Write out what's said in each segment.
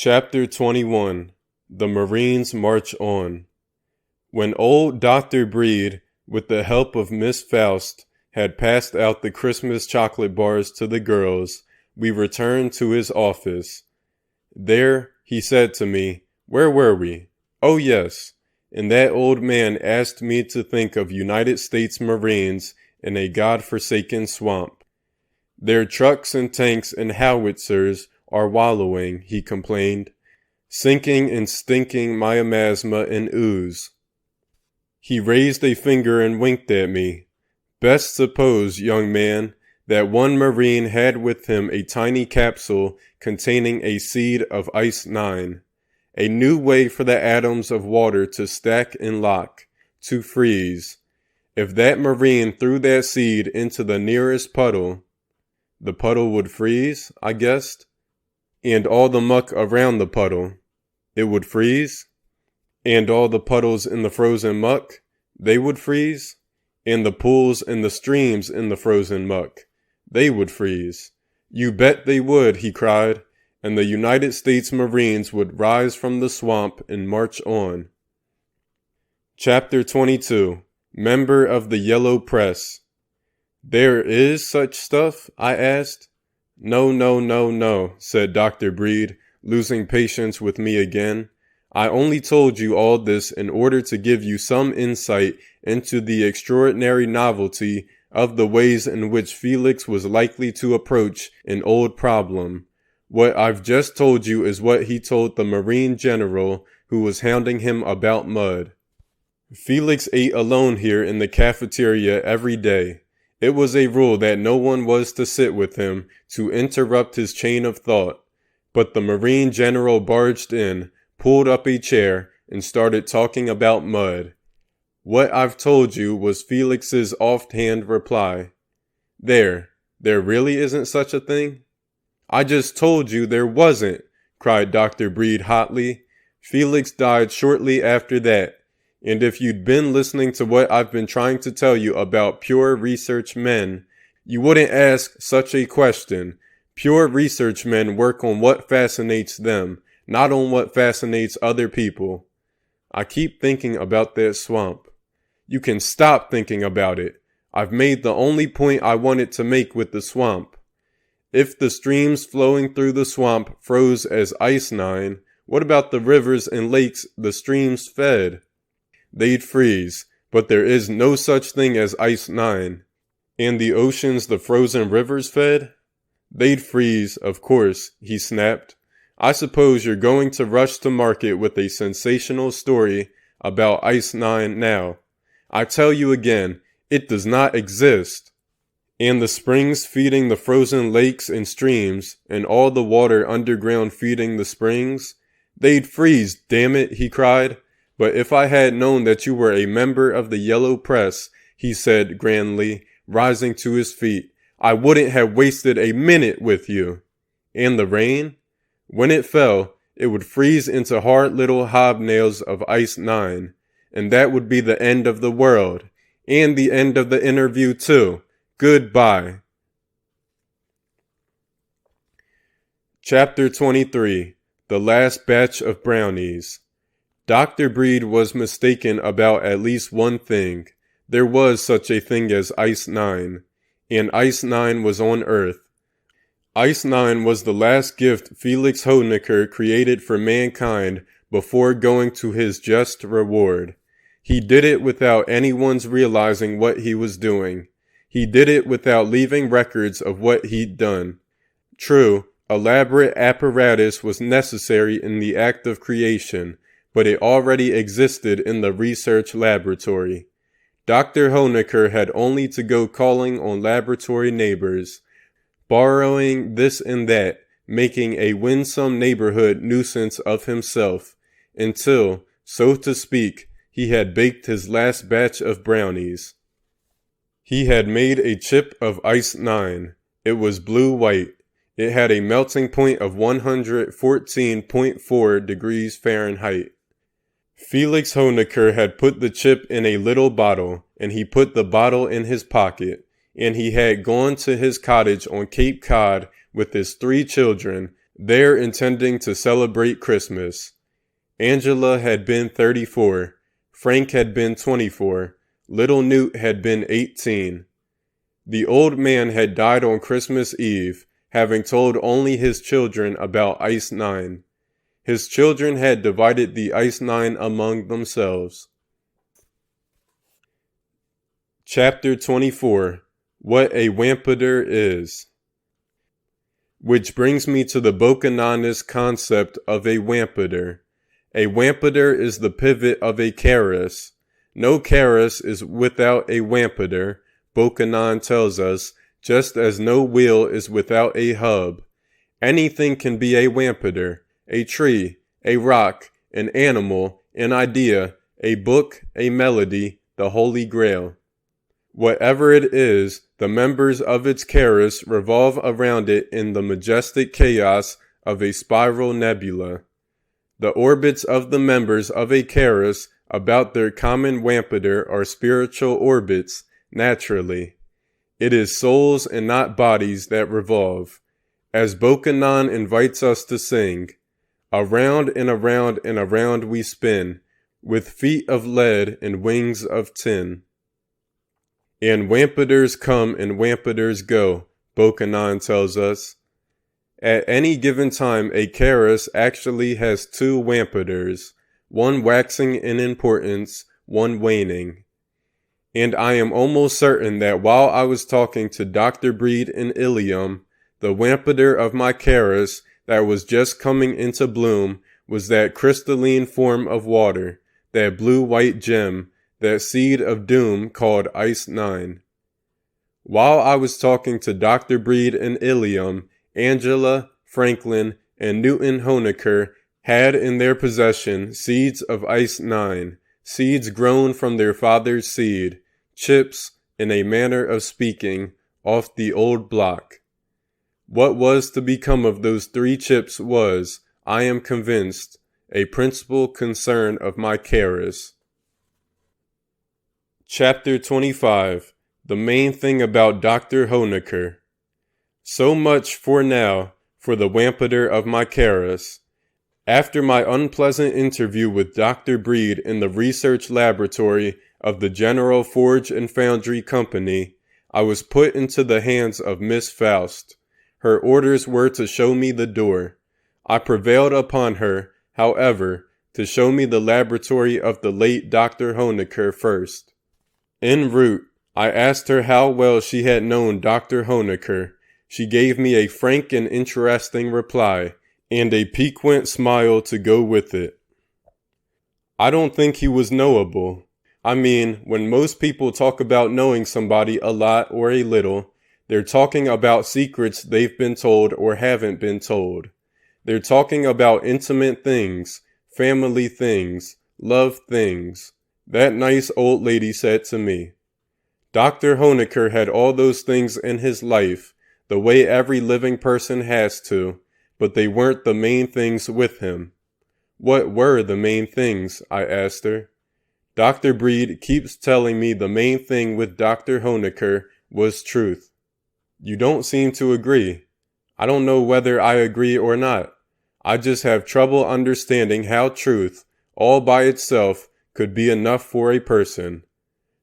Chapter 21. The Marines March On. When old Dr. Breed, with the help of Miss Faust, had passed out the Christmas chocolate bars to the girls, we returned to his office. There, he said to me, "Where were we? Oh yes." And that old man asked me to think of United States Marines in a God-forsaken swamp. Their trucks and tanks and howitzers are wallowing, he complained, sinking and stinking miasma and ooze. He raised a finger and winked at me. Best suppose, young man, that one Marine had with him a tiny capsule containing a seed of ice-9, a new way for the atoms of water to stack and lock, to freeze. If that Marine threw that seed into the nearest puddle, the puddle would freeze, I guessed, and all the muck around the puddle, it would freeze, and all the puddles in the frozen muck, they would freeze, and the pools and the streams in the frozen muck, they would freeze. You bet they would, he cried, and the United States Marines would rise from the swamp and march on. Chapter 22. Member of the Yellow Press. There is such stuff? I asked. No, said Dr. Breed, losing patience with me again. I only told you all this in order to give you some insight into the extraordinary novelty of the ways in which Felix was likely to approach an old problem. What I've just told you is what he told the Marine general who was hounding him about mud. Felix ate alone here in the cafeteria every day. It was a rule that no one was to sit with him to interrupt his chain of thought. But the Marine general barged in, pulled up a chair, and started talking about mud. What I've told you was Felix's offhand reply. There really isn't such a thing? I just told you there wasn't, cried Dr. Breed hotly. Felix died shortly after that. And if you'd been listening to what I've been trying to tell you about pure research men, you wouldn't ask such a question. Pure research men work on what fascinates them, not on what fascinates other people. I keep thinking about that swamp. You can stop thinking about it. I've made the only point I wanted to make with the swamp. If the streams flowing through the swamp froze as ice-9, what about the rivers and lakes the streams fed? They'd freeze, but there is no such thing as ice-9. And the oceans the frozen rivers fed? They'd freeze, of course, he snapped. I suppose you're going to rush to market with a sensational story about ice-9 now. I tell you again, it does not exist. And the springs feeding the frozen lakes and streams, and all the water underground feeding the springs? They'd freeze, damn it, he cried. But if I had known that you were a member of the Yellow Press, he said grandly, rising to his feet, I wouldn't have wasted a minute with you. And the rain? When it fell, it would freeze into hard little hobnails of ice-9, and that would be the end of the world, and the end of the interview too. Goodbye. Chapter 23. The Last Batch of Brownies. Dr. Breed was mistaken about at least one thing. There was such a thing as ice-9, and ice-9 was on Earth. Ice-9 was the last gift Felix Honecker created for mankind before going to his just reward. He did it without anyone's realizing what he was doing. He did it without leaving records of what he'd done. True, elaborate apparatus was necessary in the act of creation, but it already existed in the research laboratory. Dr. Honecker had only to go calling on laboratory neighbors, borrowing this and that, making a winsome neighborhood nuisance of himself, until, so to speak, he had baked his last batch of brownies. He had made a chip of ice-9. It was blue-white. It had a melting point of 114.4 degrees Fahrenheit. Felix Honecker had put the chip in a little bottle, and he put the bottle in his pocket, and he had gone to his cottage on Cape Cod with his 3 children, there intending to celebrate Christmas. Angela had been 34, Frank had been 24, little Newt had been 18. The old man had died on Christmas Eve, having told only his children about Ice 9. His children had divided the Ice 9 among themselves. Chapter 24. What a Wampeter is. Which brings me to the Bokanonist concept of a Wampeter. A Wampeter is the pivot of a Charis. No Charis is without a Wampeter, Bokanon tells us, just as no wheel is without a hub. Anything can be a Wampeter, a tree, a rock, an animal, an idea, a book, a melody, the Holy Grail. Whatever it is, the members of its Charis revolve around it in the majestic chaos of a spiral nebula. The orbits of the members of a Charis about their common Wampeter are spiritual orbits, naturally. It is souls and not bodies that revolve. As Bokanon invites us to sing, around and around and around we spin, with feet of lead and wings of tin. And Wampeters come and Wampeters go, Bokanon tells us. At any given time, a Charis actually has two Wampeters, one waxing in importance, one waning. And I am almost certain that while I was talking to Dr. Breed in Ilium, the Wampeter of my Charis that was just coming into bloom was that crystalline form of water, that blue-white gem, that seed of doom called Ice 9. While I was talking to Dr. Breed in Ilium, Angela, Franklin, and Newton Honecker had in their possession seeds of Ice 9, seeds grown from their father's seed, chips, in a manner of speaking, off the old block. What was to become of those 3 chips was, I am convinced, a principal concern of my Charis. Chapter 25. The main thing about Dr. Honecker. So much for now for the Wampeter of my Charis. After my unpleasant interview with Dr. Breed in the research laboratory of the General Forge and Foundry Company, I was put into the hands of Miss Faust. Her orders were to show me the door. I prevailed upon her, however, to show me the laboratory of the late Dr. Honecker first. En route, I asked her how well she had known Dr. Honecker. She gave me a frank and interesting reply, and a piquant smile to go with it. I don't think he was knowable. I mean, when most people talk about knowing somebody a lot or a little, they're talking about secrets they've been told or haven't been told. They're talking about intimate things, family things, love things. That nice old lady said to me. Dr. Honecker had all those things in his life, the way every living person has to, but they weren't the main things with him. What were the main things? I asked her. Dr. Breed keeps telling me the main thing with Dr. Honecker was truth. You don't seem to agree. I don't know whether I agree or not. I just have trouble understanding how truth, all by itself, could be enough for a person.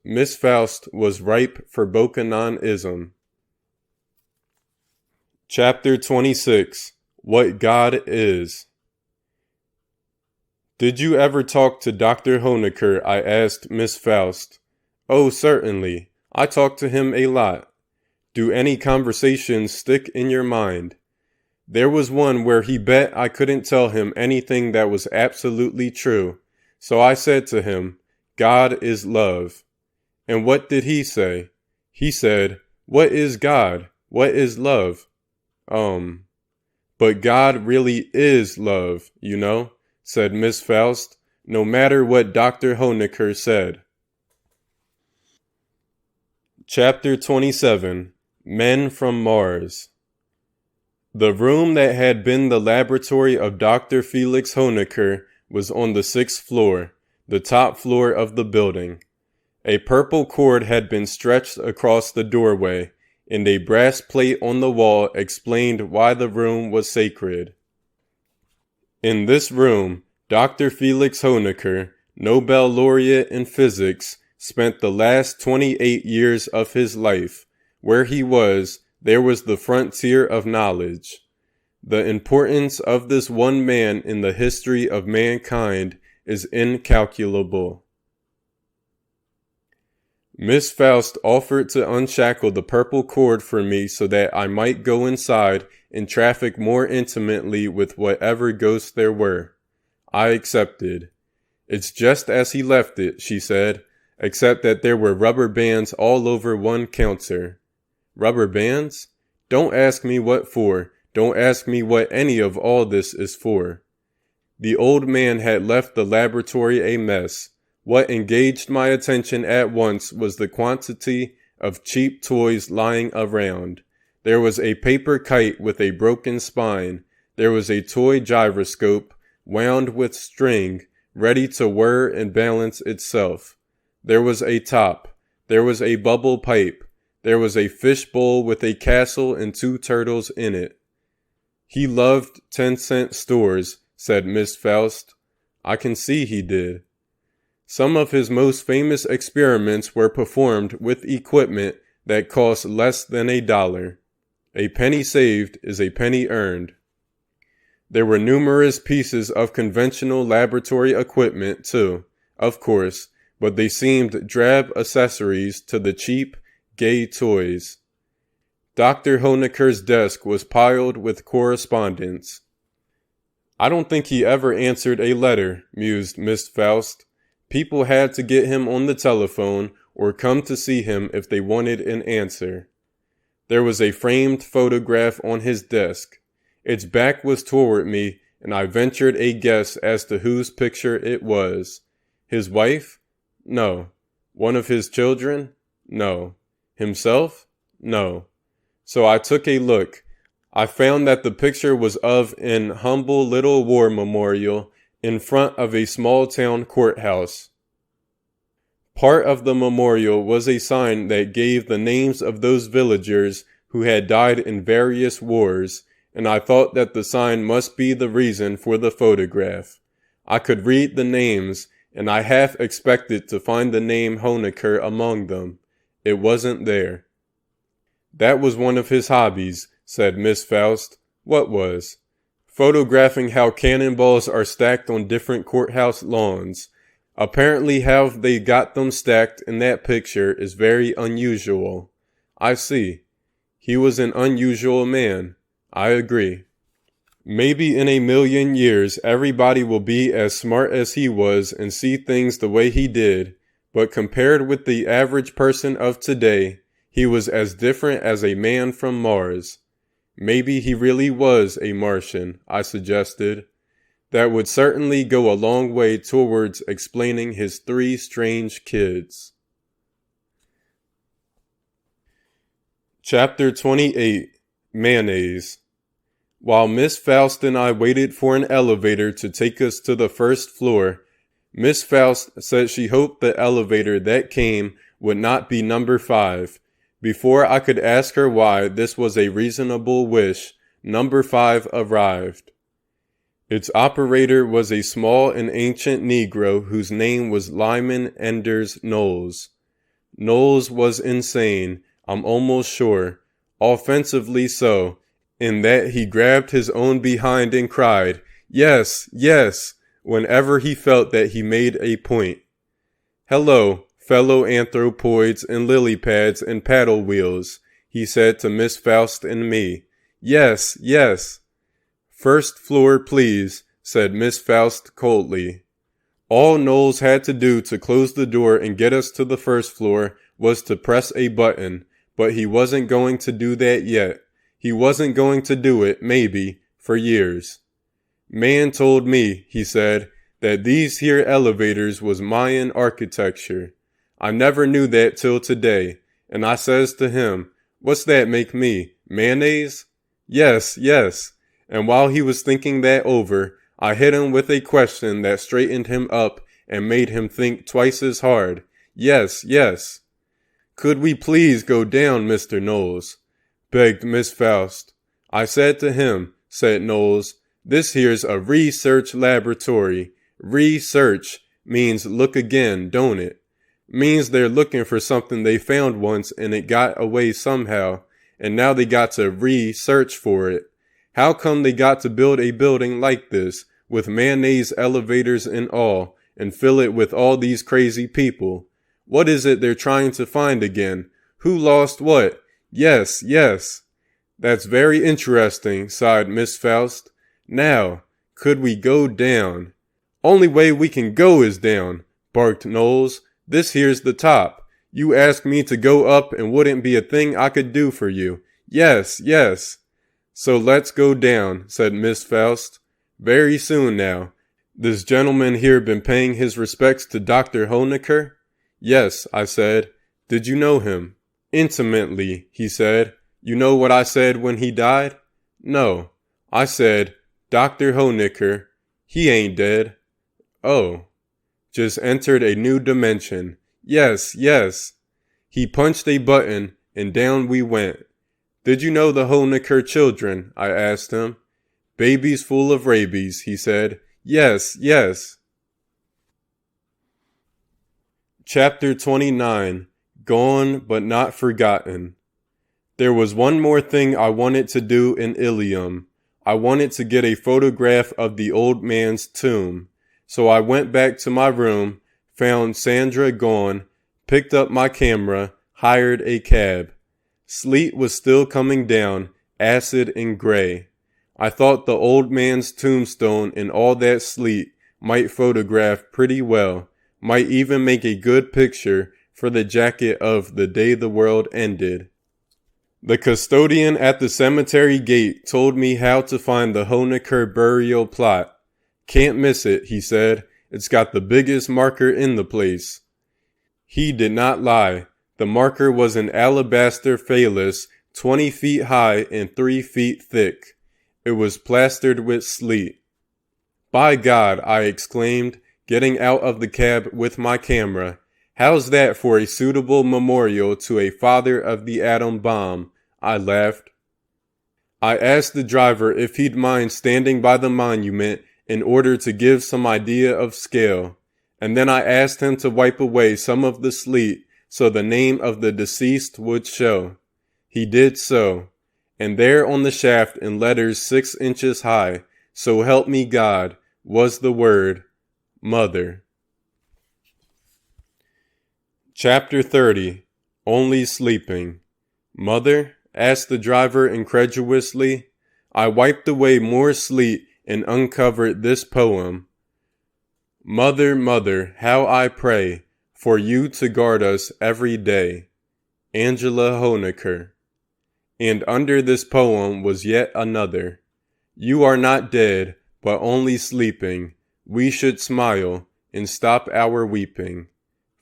Miss Faust was ripe for Bokanonism. Chapter 26. What God Is. Did you ever talk to Dr. Honecker? I asked Miss Faust. Oh, certainly. I talk to him a lot. Do any conversations stick in your mind? There was one where he bet I couldn't tell him anything that was absolutely true. So I said to him, God is love. And what did he say? He said, what is God? What is love? But God really is love, you know, said Miss Faust, no matter what Dr. Honecker said. Chapter 27. Men from Mars. The room that had been the laboratory of Dr. Felix Honecker was on the 6th floor, the top floor of the building. A purple cord had been stretched across the doorway, and a brass plate on the wall explained why the room was sacred. In this room, Dr. Felix Honecker, Nobel laureate in physics, spent the last 28 years of his life. Where he was, there was the frontier of knowledge. The importance of this one man in the history of mankind is incalculable. Miss Faust offered to unshackle the purple cord for me so that I might go inside and traffic more intimately with whatever ghosts there were. I accepted. It's just as he left it, she said, except that there were rubber bands all over one counter. Rubber bands? Don't ask me what for. Don't ask me what any of all this is for. The old man had left the laboratory a mess. What engaged my attention at once was the quantity of cheap toys lying around. There was a paper kite with a broken spine. There was a toy gyroscope, wound with string, ready to whir and balance itself. There was a top. There was a bubble pipe. There was a fish bowl with a castle and 2 turtles in it. He loved 10-cent stores, said Miss Faust. I can see he did. Some of his most famous experiments were performed with equipment that cost less than $1. A penny saved is a penny earned. There were numerous pieces of conventional laboratory equipment, too, of course, but they seemed drab accessories to the cheap, gay toys. Dr. Honecker's desk was piled with correspondence. I don't think he ever answered a letter, mused Miss Faust. People had to get him on the telephone or come to see him if they wanted an answer. There was a framed photograph on his desk. Its back was toward me, and I ventured a guess as to whose picture it was. His wife? No. One of his children? No. Himself? No. So I took a look. I found that the picture was of an humble little war memorial in front of a small-town courthouse. Part of the memorial was a sign that gave the names of those villagers who had died in various wars, and I thought that the sign must be the reason for the photograph. I could read the names, and I half expected to find the name Honecker among them. It wasn't there. That was one of his hobbies, said Miss Faust. What was? Photographing how cannonballs are stacked on different courthouse lawns. Apparently how they got them stacked in that picture is very unusual. I see. He was an unusual man. I agree. Maybe in 1,000,000 years everybody will be as smart as he was and see things the way he did, but compared with the average person of today, he was as different as a man from Mars. Maybe he really was a Martian, I suggested. That would certainly go a long way towards explaining his 3 strange kids. Chapter 28. Mayonnaise. While Miss Faust and I waited for an elevator to take us to the first floor, Miss Faust said she hoped the elevator that came would not be number 5. Before I could ask her why this was a reasonable wish, number 5 arrived. Its operator was a small and ancient Negro whose name was Lyman Enders Knowles. Knowles was insane, I'm almost sure, offensively so, in that he grabbed his own behind and cried, "Yes, yes," whenever he felt that he made a point. "Hello, fellow anthropoids and lily pads and paddle wheels," he said to Miss Faust and me. "Yes, yes." "First floor, please," said Miss Faust coldly. All Knowles had to do to close the door and get us to the first floor was to press a button, but he wasn't going to do that yet. He wasn't going to do it, maybe, for years. "Man told me," he said, "that these here elevators was Mayan architecture. I never knew that till today, and I says to him, 'What's that make me, mayonnaise?' 'Yes, yes.' And while he was thinking that over, I hit him with a question that straightened him up and made him think twice as hard. 'Yes, yes.' 'Could we please go down, Mr. Knowles?' begged Miss Faust. I said to him," said Knowles, This here's a research laboratory. Research means look again, don't it? Means they're looking for something they found once and it got away somehow, and now they got to research for it. How come they got to build a building like this, with mayonnaise elevators and all, and fill it with all these crazy people? What is it they're trying to find again? Who lost what? Yes, yes. That's very interesting, sighed Miss Faust. Now, could we go down? Only way we can go is down, barked Knowles. This here's the top. You asked me to go up and wouldn't be a thing I could do for you. Yes, yes. So let's go down, said Miss Faust. Very soon now. This gentleman here been paying his respects to Dr. Honecker? Yes, I said. Did you know him? Intimately, he said. You know what I said when he died? No. I said, Dr. Honecker, he ain't dead. Oh. Just entered a new dimension. Yes, yes. He punched a button, and down we went. Did you know the Honecker children? I asked him. Babies full of rabies, he said. Yes, yes. Chapter 29. Gone but not forgotten. There was one more thing I wanted to do in Ilium. I wanted to get a photograph of the old man's tomb. So I went back to my room, found Sandra gone, picked up my camera, hired a cab. Sleet was still coming down, acid and gray. I thought the old man's tombstone in all that sleet might photograph pretty well, might even make a good picture for the jacket of The Day the World Ended. The custodian at the cemetery gate told me how to find the Honecker burial plot. Can't miss it, he said. It's got the biggest marker in the place. He did not lie. The marker was an alabaster phallus 20 feet high and 3 feet thick. It was plastered with sleet. By God, I exclaimed, getting out of the cab with my camera. How's that for a suitable memorial to a father of the atom bomb? I laughed. I asked the driver if he'd mind standing by the monument in order to give some idea of scale, and then I asked him to wipe away some of the sleet so the name of the deceased would show. He did so, and there on the shaft in letters 6 inches high, so help me God, was the word, Mother. Chapter 30. Only Sleeping. Mother? Asked the driver incredulously. I wiped away more sleet and uncovered this poem. Mother, mother, how I pray for you to guard us every day. Angela Honecker. And under this poem was yet another. You are not dead, but only sleeping. We should smile and stop our weeping.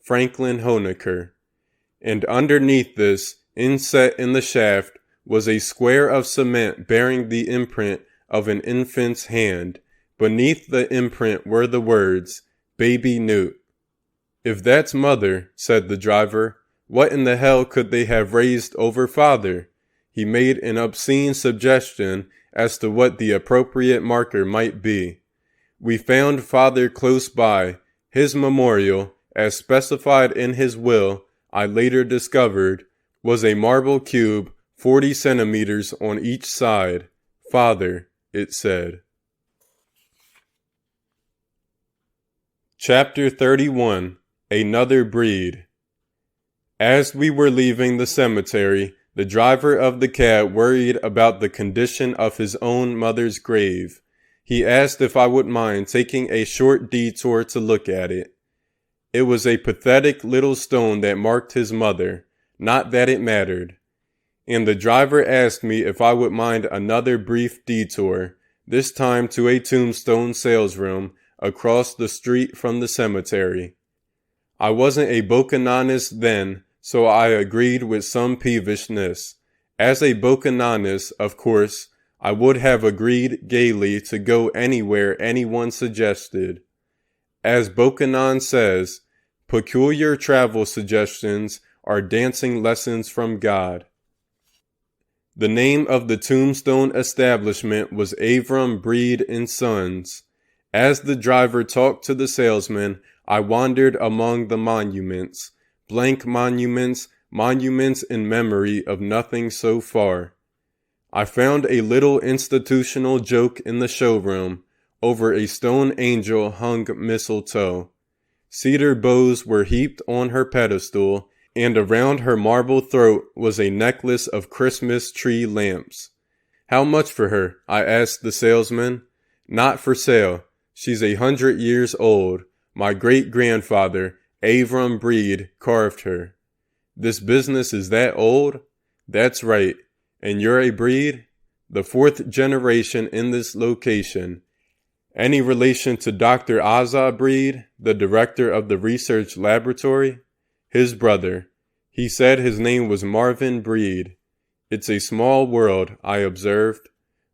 Franklin Honecker. And underneath this, inset in the shaft, was a square of cement bearing the imprint of an infant's hand. Beneath the imprint were the words, Baby Newt. If that's Mother, said the driver, what in the hell could they have raised over Father? He made an obscene suggestion as to what the appropriate marker might be. We found Father close by. His memorial, as specified in his will, I later discovered, was a marble cube 40 centimeters on each side. Father, it said. Chapter 31. Another Breed. As we were leaving the cemetery, the driver of the cab worried about the condition of his own mother's grave. He asked if I would mind taking a short detour to look at it. It was a pathetic little stone that marked his mother, not that it mattered. And the driver asked me if I would mind another brief detour, this time to a tombstone salesroom across the street from the cemetery. I wasn't a Bokanonist then, so I agreed with some peevishness. As a Bokanonist, of course, I would have agreed gaily to go anywhere anyone suggested. As Bokanon says, peculiar travel suggestions are dancing lessons from God. The name of the tombstone establishment was Avram Breed and Sons. As the driver talked to the salesman, I wandered among the monuments, blank monuments, monuments in memory of nothing so far. I found a little institutional joke in the showroom. Over a stone angel hung mistletoe. Cedar boughs were heaped on her pedestal, and around her marble throat was a necklace of Christmas tree lamps. How much for her? I asked the salesman. Not for sale. She's 100 years old. My great-grandfather, Avram Breed, carved her. This business is that old? That's right. And you're a Breed? The 4th generation in this location. Any relation to Dr. Azza Breed, the director of the research laboratory? His brother. He said his name was Marvin Breed. It's a small world, I observed.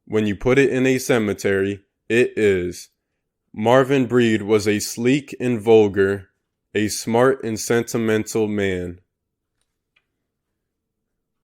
When you put it in a cemetery, it is. Marvin Breed was a sleek and vulgar, a smart and sentimental man.